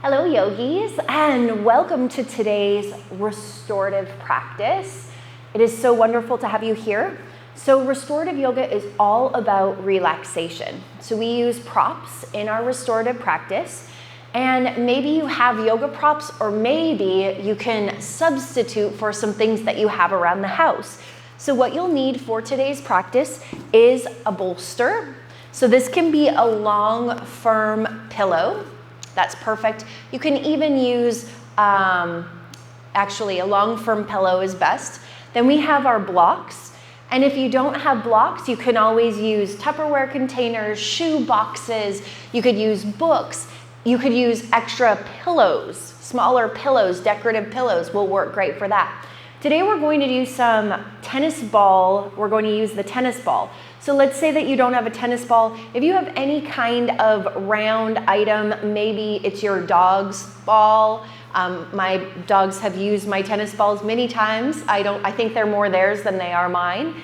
Hello yogis, and welcome to today's restorative practice. It is so wonderful to have you here. So restorative yoga is all about relaxation. So we use props in our restorative practice, and maybe you have yoga props, or maybe you can substitute for some things that you have around the house. So what you'll need for today's practice is a bolster. So this can be a long, firm pillow. That's perfect. You can even use, actually a long firm pillow is best. Then we have our blocks. And if you don't have blocks, you can always use Tupperware containers, shoe boxes. You could use books. You could use extra pillows, smaller pillows, decorative pillows will work great for that. Today we're going to do some tennis ball. We're going to use the tennis ball. So let's say that you don't have a tennis ball. If you have any kind of round item, maybe it's your dog's ball. My dogs have used my tennis balls many times. I think they're more theirs than they are mine.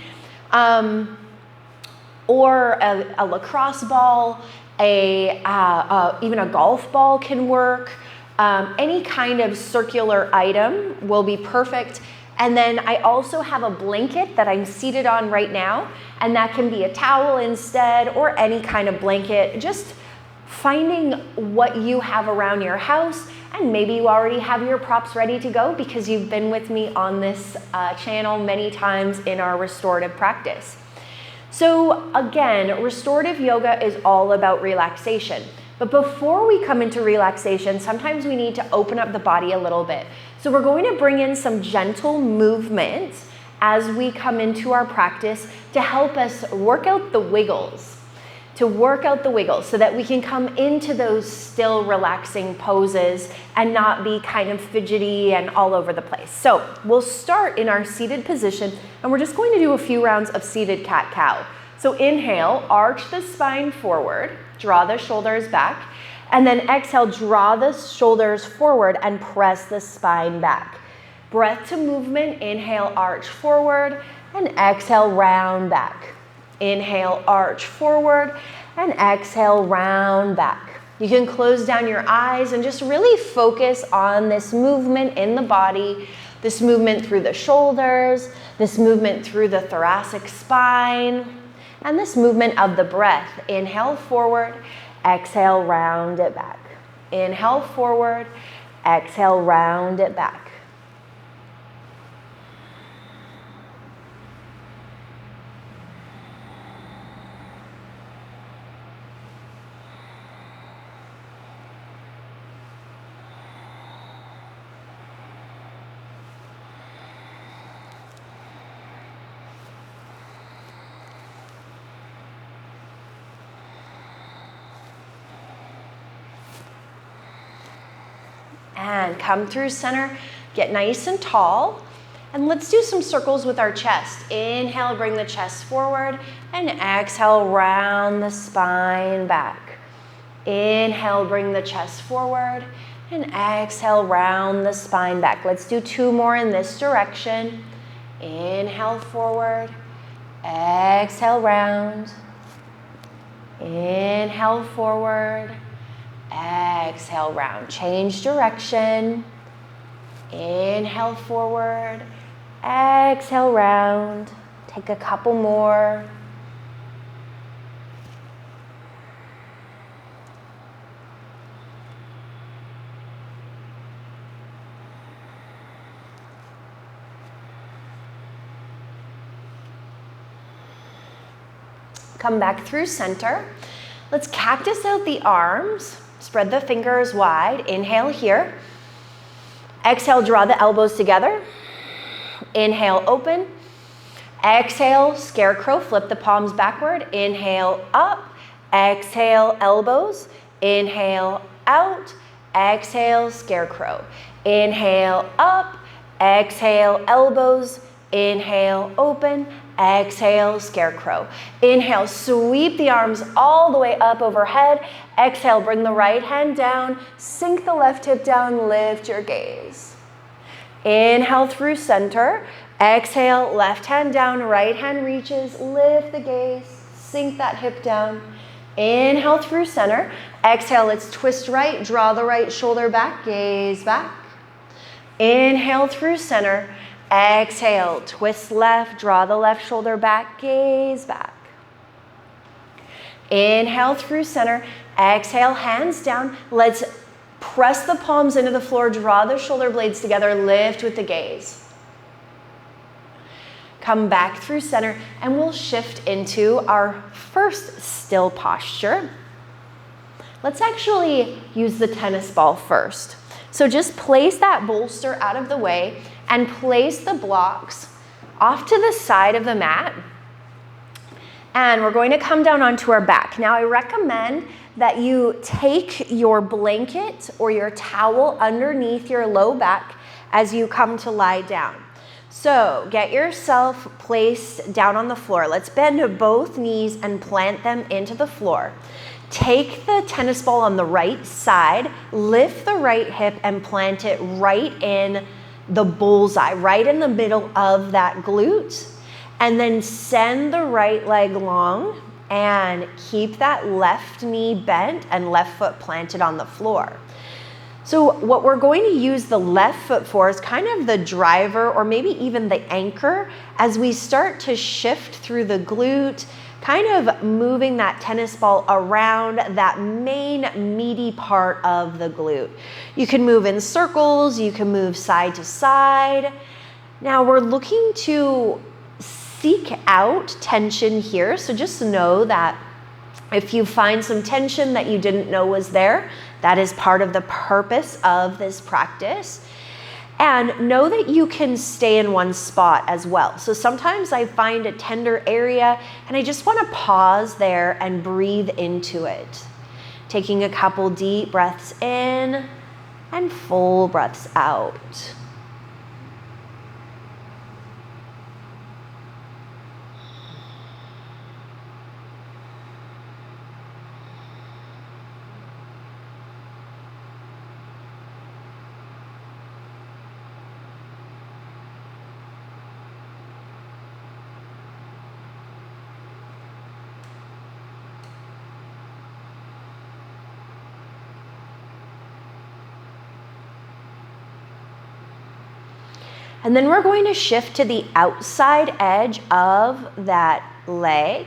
Or a lacrosse ball, even a golf ball can work. Any kind of circular item will be perfect. And then I also have a blanket that I'm seated on right now, and that can be a towel instead, or any kind of blanket. Just finding what you have around your house, and maybe you already have your props ready to go because you've been with me on this channel many times in our restorative practice. So again, restorative yoga is all about relaxation. But before we come into relaxation, sometimes we need to open up the body a little bit. So we're going to bring in some gentle movement as we come into our practice to help us work out the wiggles, so that we can come into those still relaxing poses and not be kind of fidgety and all over the place. So we'll start in our seated position, and we're just going to do a few rounds of seated cat-cow. So inhale, arch the spine forward, draw the shoulders back, and then exhale, draw the shoulders forward and press the spine back. Breath to movement, inhale, arch forward, and exhale, round back. Inhale, arch forward, and exhale, round back. You can close down your eyes and just really focus on this movement in the body, this movement through the shoulders, this movement through the thoracic spine, and this movement of the breath. Inhale forward, exhale, round it back. Inhale forward, exhale, round it back. And come through center, get nice and tall. And let's do some circles with our chest. Inhale, bring the chest forward, and exhale, round the spine back. Inhale, bring the chest forward, and exhale, round the spine back. Let's do two more in this direction. Inhale forward, exhale, round. Inhale forward, exhale, round. Change direction. Inhale forward, exhale, round. Take a couple more. Come back through center. Let's cactus out the arms. Spread the fingers wide. Inhale here. Exhale, draw the elbows together. Inhale, open. Exhale, scarecrow, flip the palms backward. Inhale, up. Exhale, elbows. Inhale, out. Exhale, scarecrow. Inhale, up. Exhale, elbows. Inhale, open. Exhale, scarecrow. Inhale, sweep the arms all the way up overhead. Exhale, bring the right hand down, sink the left hip down, lift your gaze. Inhale through center. Exhale, left hand down, right hand reaches, lift the gaze, sink that hip down. Inhale through center. Exhale, let's twist right, draw the right shoulder back, gaze back. Inhale through center. Exhale, twist left, draw the left shoulder back, gaze back. Inhale through center. Exhale, hands down. Let's press the palms into the floor, draw the shoulder blades together, lift with the gaze. Come back through center, and we'll shift into our first still posture. Let's actually use the tennis ball first. So just place that bolster out of the way and place the blocks off to the side of the mat. And we're going to come down onto our back. Now I recommend that you take your blanket or your towel underneath your low back as you come to lie down. So get yourself placed down on the floor. Let's bend both knees and plant them into the floor. Take the tennis ball on the right side, lift the right hip and plant it right in the bullseye, right in the middle of that glute. And then send the right leg long and keep that left knee bent and left foot planted on the floor. So what we're going to use the left foot for is kind of the driver or maybe even the anchor as we start to shift through the glute, kind of moving that tennis ball around that main meaty part of the glute. You can move in circles, you can move side to side. Now we're looking to seek out tension here, so just know that if you find some tension that you didn't know was there, that is part of the purpose of this practice. And know that you can stay in one spot as well. So sometimes I find a tender area and I just want to pause there and breathe into it. Taking a couple deep breaths in and full breaths out. And then we're going to shift to the outside edge of that leg,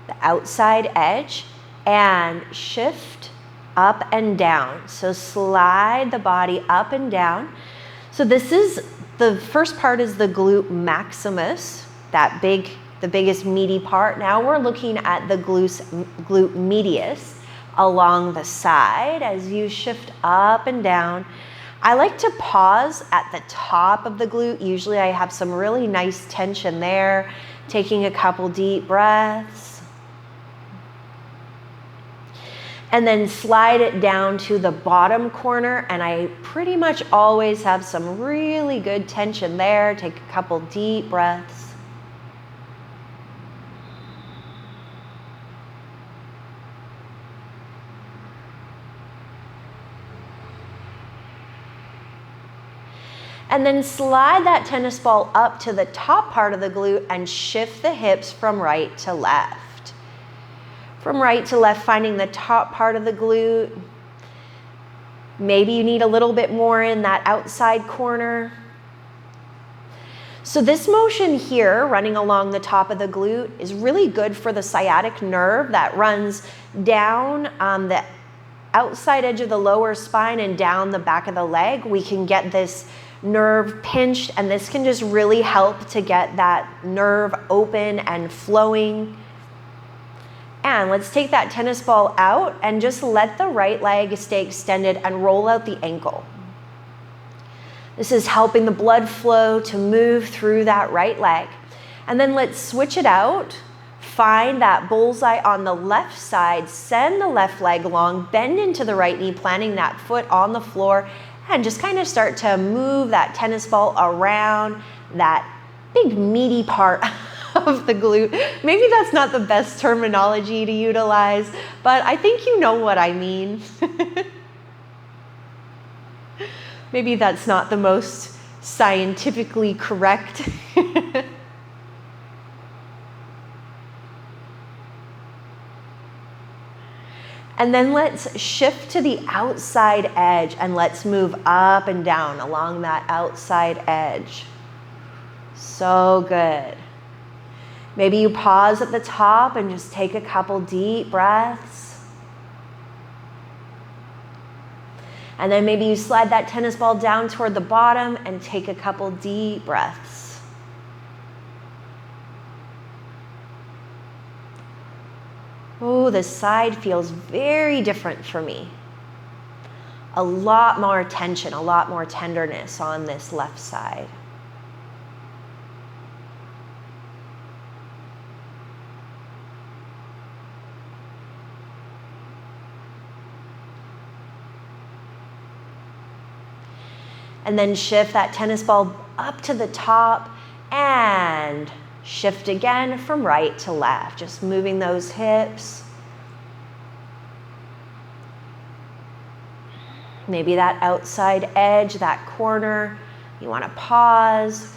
the outside edge, and shift up and down. So slide the body up and down. So this is, the first part is the glute maximus, the biggest meaty part. Now we're looking at the glute medius along the side as you shift up and down. I like to pause at the top of the glute. Usually I have some really nice tension there. Taking a couple deep breaths. And then slide it down to the bottom corner. And I pretty much always have some really good tension there. Take a couple deep breaths. And then slide that tennis ball up to the top part of the glute and shift the hips from right to left. From right to left, finding the top part of the glute. Maybe you need a little bit more in that outside corner. So this motion here, running along the top of the glute, is really good for the sciatic nerve that runs down on the outside edge of the lower spine and down the back of the leg. We can get this nerve pinched, and this can just really help to get that nerve open and flowing. And let's take that tennis ball out and just let the right leg stay extended and roll out the ankle. This is helping the blood flow to move through that right leg. And then let's switch it out. Find that bullseye on the left side, send the left leg long, bend into the right knee, planting that foot on the floor, and just kind of start to move that tennis ball around that big meaty part of the glute. Maybe that's not the best terminology to utilize, but I think you know what I mean. Maybe that's not the most scientifically correct. And then let's shift to the outside edge and let's move up and down along that outside edge. So good. Maybe you pause at the top and just take a couple deep breaths. And then maybe you slide that tennis ball down toward the bottom and take a couple deep breaths. Oh, this side feels very different for me. A lot more tension, a lot more tenderness on this left side. And then shift that tennis ball up to the top and shift again from right to left, just moving those hips. Maybe that outside edge, that corner, you want to pause.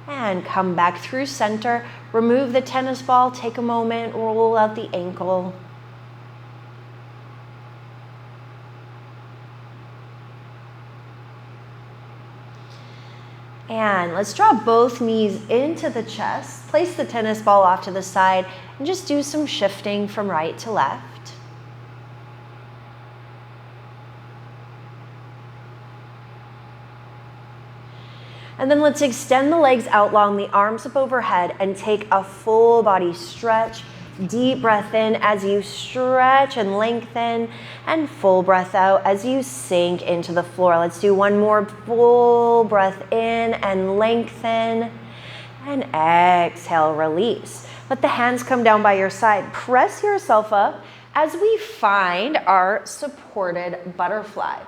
And come back through center, remove the tennis ball, take a moment, roll out the ankle. And let's draw both knees into the chest, place the tennis ball off to the side, and just do some shifting from right to left. And then let's extend the legs out long, the arms up overhead, and take a full body stretch. Deep breath in as you stretch and lengthen, and full breath out as you sink into the floor. Let's do one more full breath in and lengthen, and exhale, release. Let the hands come down by your side. Press yourself up as we find our supported butterfly.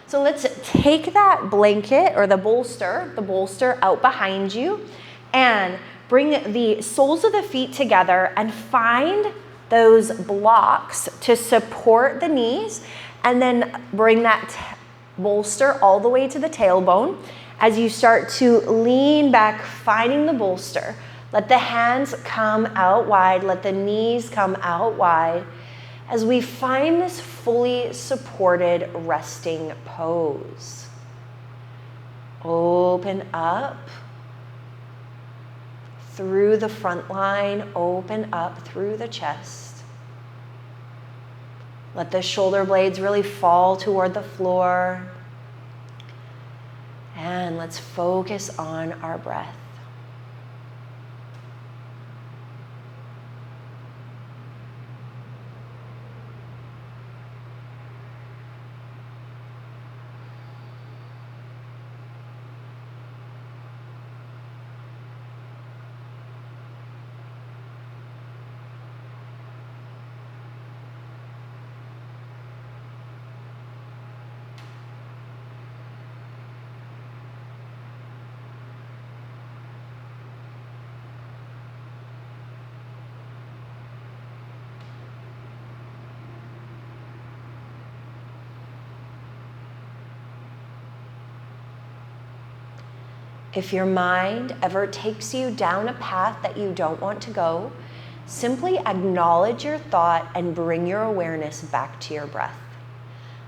So let's take that blanket or the bolster out behind you, and bring the soles of the feet together and find those blocks to support the knees, and then bring that bolster all the way to the tailbone. As you start to lean back, finding the bolster, let the hands come out wide, let the knees come out wide, as we find this fully supported resting pose. Open up through the front line, open up through the chest. Let the shoulder blades really fall toward the floor. And let's focus on our breath. If your mind ever takes you down a path that you don't want to go, simply acknowledge your thought and bring your awareness back to your breath.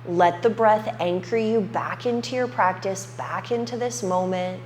Let the breath anchor you back into your practice, back into this moment.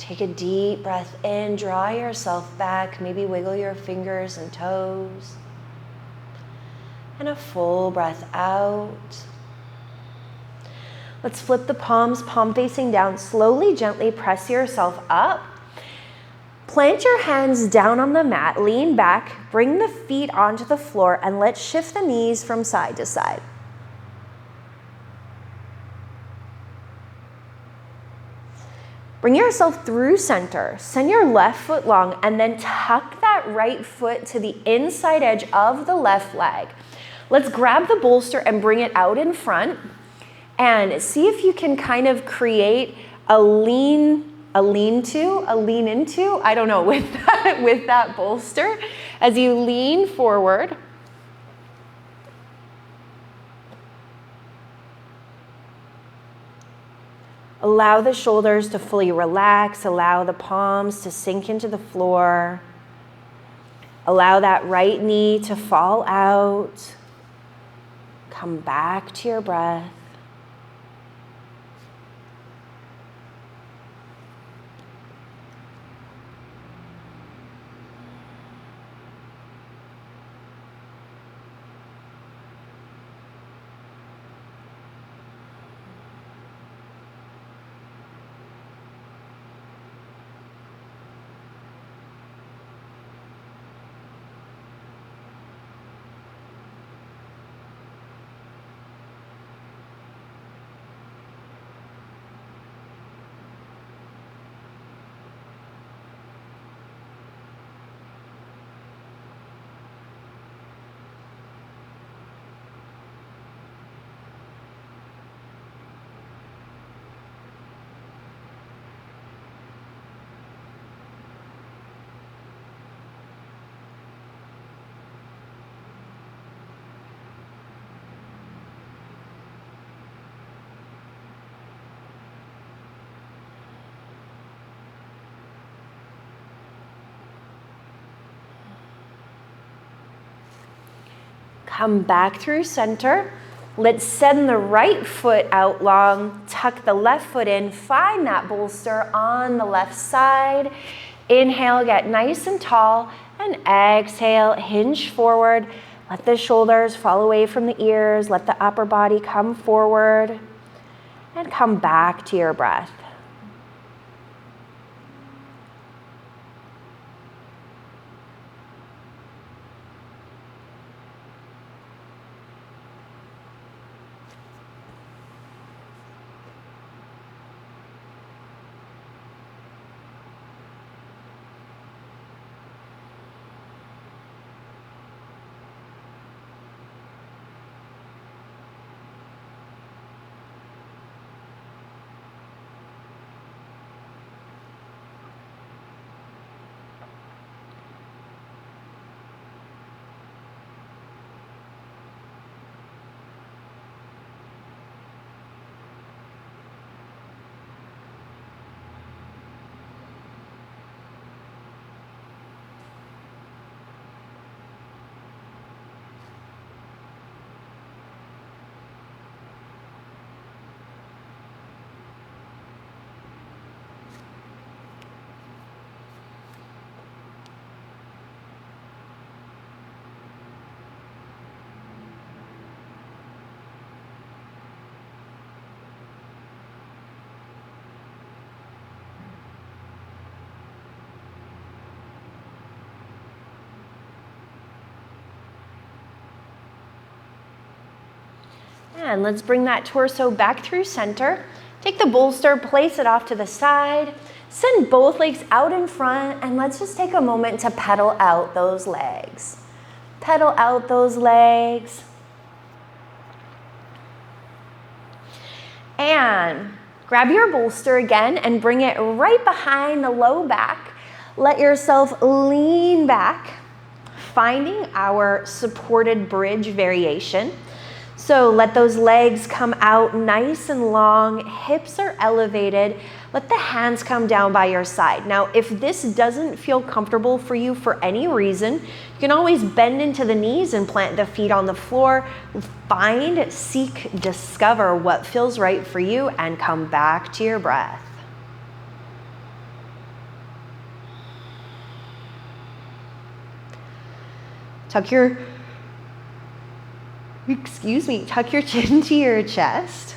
Take a deep breath in, draw yourself back, maybe wiggle your fingers and toes. And a full breath out. Let's flip the palms, palm facing down. Slowly, gently press yourself up. Plant your hands down on the mat, lean back, bring the feet onto the floor, and let's shift the knees from side to side. Bring yourself through center. Send your left foot long, and then tuck that right foot to the inside edge of the left leg. Let's grab the bolster and bring it out in front, and see if you can kind of create a lean into, I don't know, with that bolster. As you lean forward, allow the shoulders to fully relax, allow the palms to sink into the floor. Allow that right knee to fall out. Come back to your breath. Come back through center. Let's send the right foot out long, tuck the left foot in, find that bolster on the left side. Inhale, get nice and tall, and exhale, hinge forward. Let the shoulders fall away from the ears, let the upper body come forward, and come back to your breath. And let's bring that torso back through center. Take the bolster, place it off to the side. Send both legs out in front, and let's just take a moment to pedal out those legs. Pedal out those legs. And grab your bolster again and bring it right behind the low back. Let yourself lean back, finding our supported bridge variation. So let those legs come out nice and long, hips are elevated. Let the hands come down by your side. Now, if this doesn't feel comfortable for you for any reason, you can always bend into the knees and plant the feet on the floor. Find, seek, discover what feels right for you and come back to your breath. tuck your chin to your chest.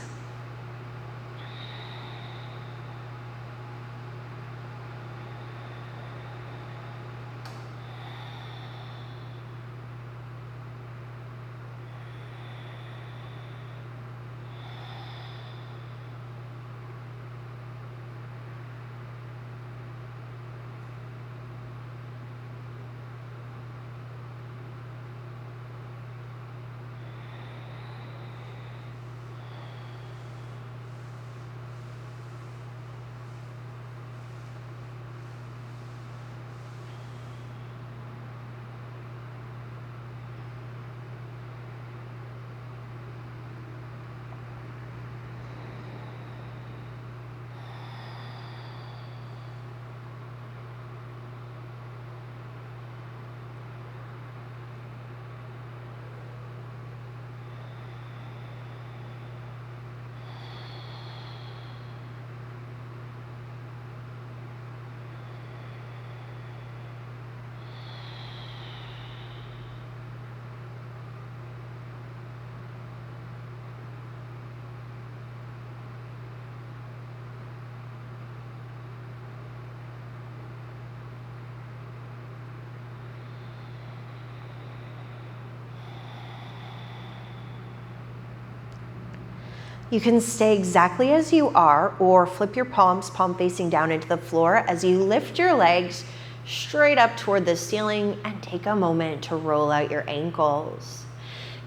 You can stay exactly as you are or flip your palms, palm facing down into the floor as you lift your legs straight up toward the ceiling and take a moment to roll out your ankles.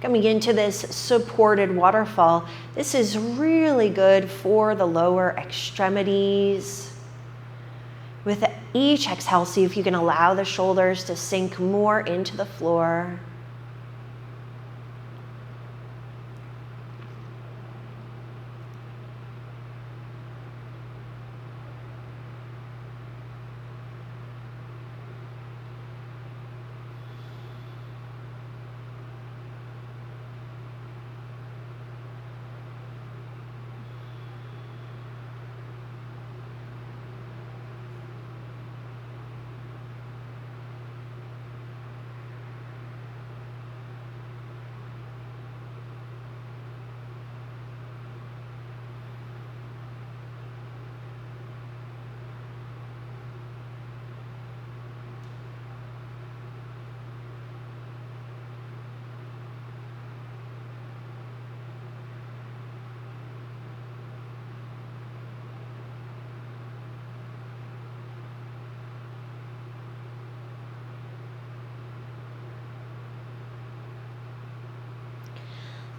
Coming into this supported waterfall, this is really good for the lower extremities. With each exhale, see if you can allow the shoulders to sink more into the floor.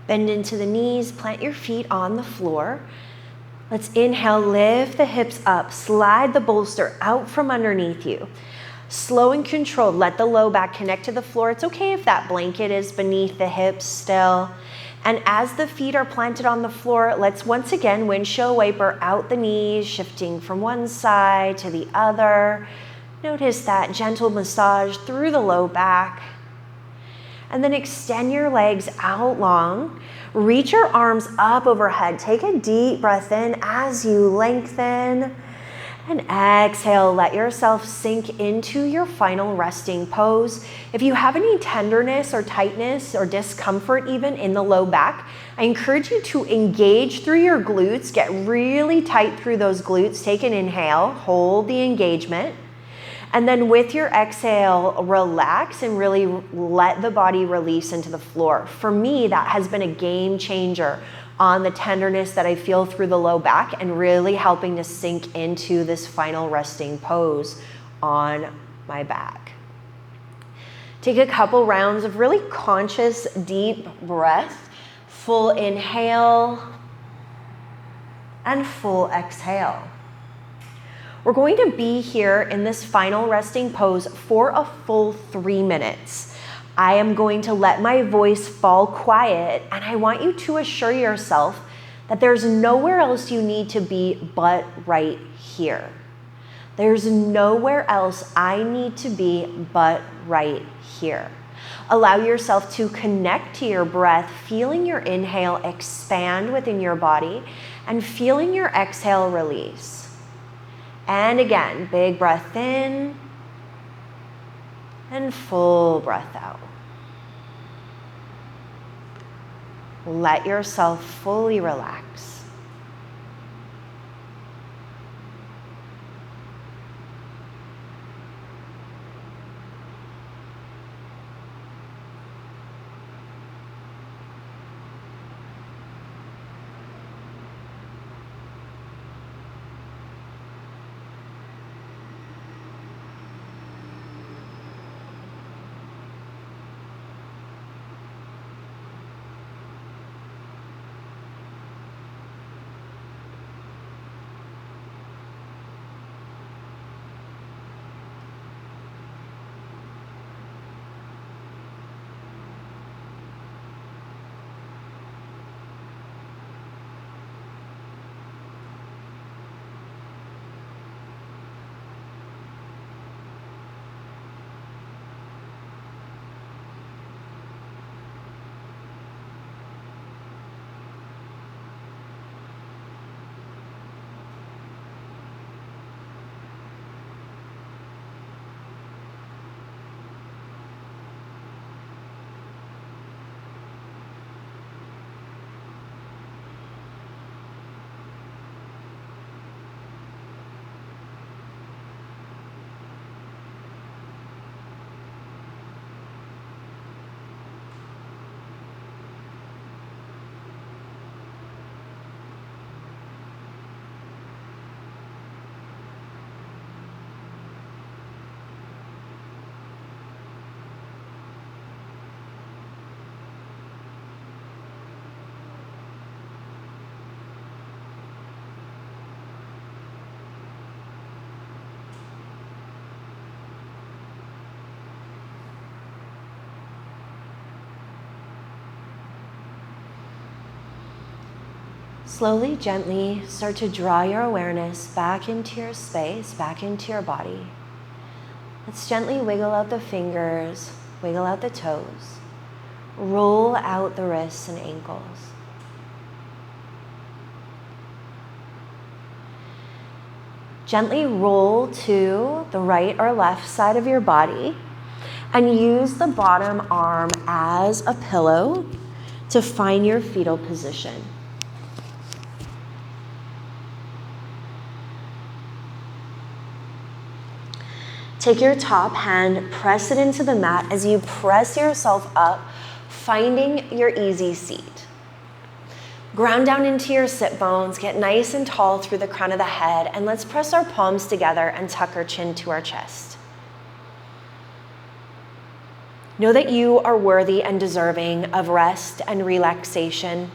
Bend into the knees, plant your feet on the floor. Let's inhale, lift the hips up, slide the bolster out from underneath you. Slow and controlled, let the low back connect to the floor. It's okay if that blanket is beneath the hips still. And as the feet are planted on the floor, let's once again windshield wiper out the knees, shifting from one side to the other. Notice that gentle massage through the low back. And then extend your legs out long. Reach your arms up overhead. Take a deep breath in as you lengthen. And exhale, let yourself sink into your final resting pose. If you have any tenderness or tightness or discomfort even in the low back, I encourage you to engage through your glutes. Get really tight through those glutes. Take an inhale, hold the engagement. And then with your exhale, relax and really let the body release into the floor. For me, that has been a game changer on the tenderness that I feel through the low back and really helping to sink into this final resting pose on my back. Take a couple rounds of really conscious, deep breath. Full inhale and full exhale. We're going to be here in this final resting pose for a full 3 minutes. I am going to let my voice fall quiet, and I want you to assure yourself that there's nowhere else you need to be but right here. There's nowhere else I need to be but right here. Allow yourself to connect to your breath, feeling your inhale expand within your body and feeling your exhale release. And again, big breath in and full breath out. Let yourself fully relax. Slowly, gently start to draw your awareness back into your space, back into your body. Let's gently wiggle out the fingers, wiggle out the toes, roll out the wrists and ankles. Gently roll to the right or left side of your body and use the bottom arm as a pillow to find your fetal position. Take your top hand, press it into the mat as you press yourself up, finding your easy seat. Ground down into your sit bones, get nice and tall through the crown of the head, and let's press our palms together and tuck our chin to our chest. Know that you are worthy and deserving of rest and relaxation,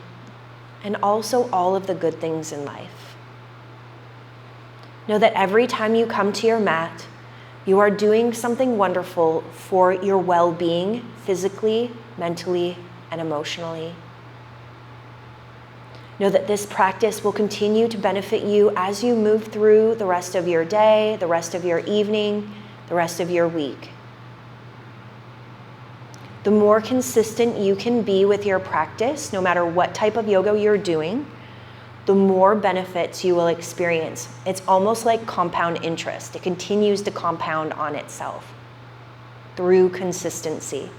and also all of the good things in life. Know that every time you come to your mat, you are doing something wonderful for your well-being, physically, mentally, and emotionally. Know that this practice will continue to benefit you as you move through the rest of your day, the rest of your evening, the rest of your week. The more consistent you can be with your practice, no matter what type of yoga you're doing, the more benefits you will experience. It's almost like compound interest. It continues to compound on itself through consistency.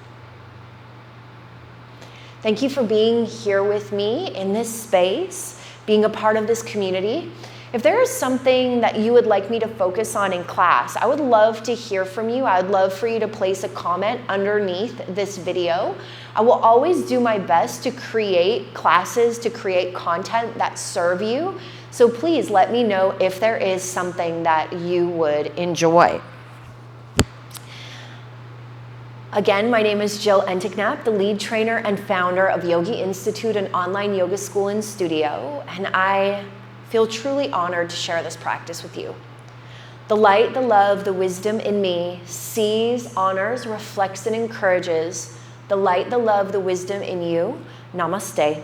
Thank you for being here with me in this space, being a part of this community. If there is something that you would like me to focus on in class, I would love to hear from you. I would love for you to place a comment underneath this video. I will always do my best to create classes, to create content that serve you. So please let me know if there is something that you would enjoy. Again, my name is Jill Enticknap, the lead trainer and founder of Yogi Institute, an online yoga school and studio, and I feel truly honored to share this practice with you. The light, the love, the wisdom in me sees, honors, reflects, and encourages the light, the love, the wisdom in you. Namaste.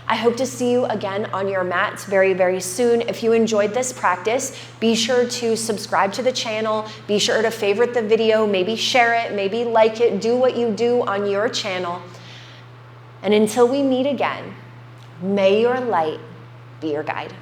I hope to see you again on your mats very, very soon. If you enjoyed this practice, be sure to subscribe to the channel. Be sure to favorite the video, maybe share it, maybe like it. Do what you do on your channel. And until we meet again, may your light be your guide.